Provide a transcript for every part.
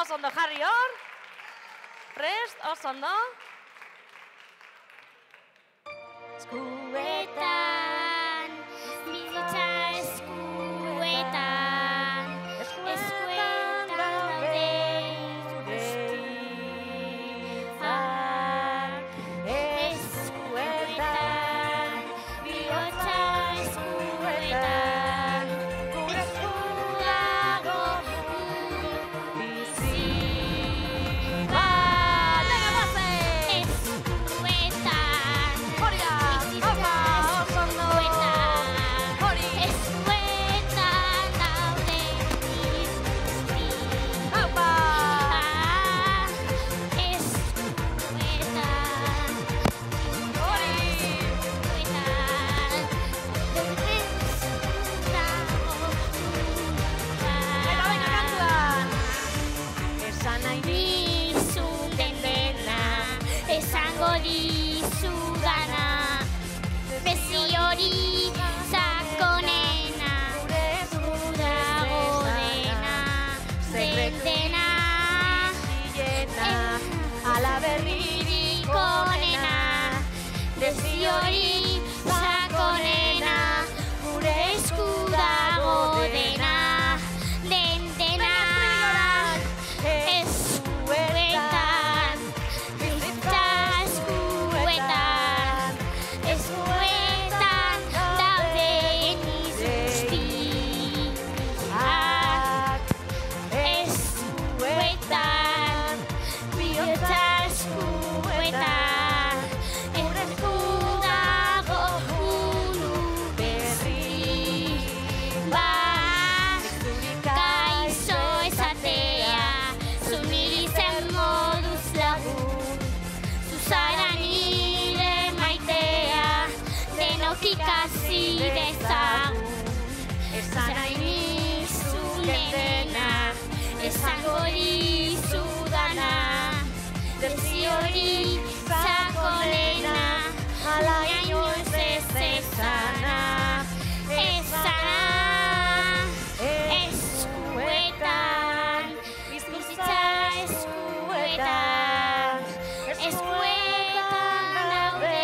Oso ondo jarri hor. Prest, oso ondo. Eskuetan, bizitza eskuetan, eskuetan daude guztiak. Eskuetan, bihotza eskuetan, gure esku dago bizi. Esango dizudana, bezi hori sakonena, dago dena, zen dena, ala berririk onena, bezi hori sakonena, gure esku dago dena, den dena. Ikasi dezagun, esan nahi nizuen dena, esango dizudana, bezi hori sakonena, ala inoiz ez ezana, ezana, eskuetan, bizitza eskuetan, eskuetan daude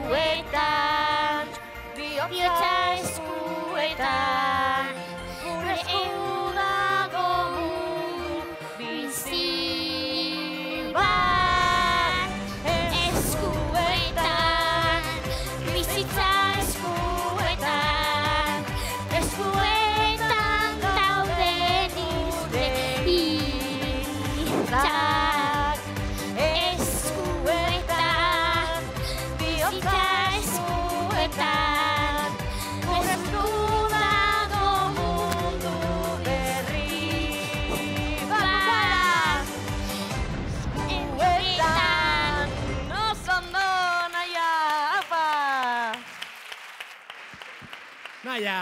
eskuetan, bihotza eskuetan, gure esku dago bizi bat. Eskuetan, bizitza eskuetan, eskuetan daude nire hitzak. Gure esku dago mundu berri bat. Eskuetan, oso ondo, Naia, apa! Naia!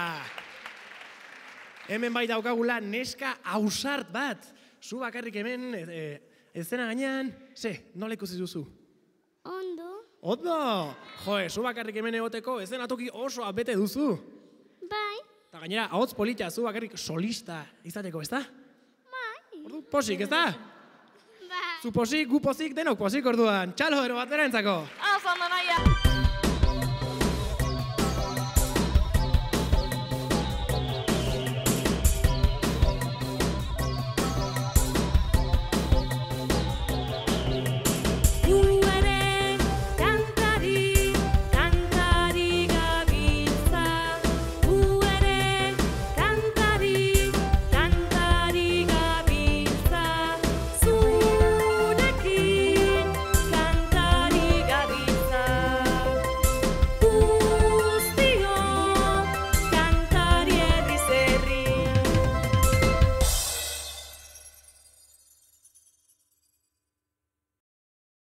Hemen bai daukagula neska ausart bat. Zu bakarrik hemen, ezena gainean, nola ikusi duzu? Ondo. Ondo! Joe, zu bakarrik hemen egoteko, ez dena toki oso bete duzu. Bai. Eta gainera, ahots polita, zu bakarrik solista izateko, ez da? Bai. Ordu, posik, ez da? Bai. Zu posik, gu posik, denok posik orduan. Txalo, ero bat berentzako. Oso ondo, Naia!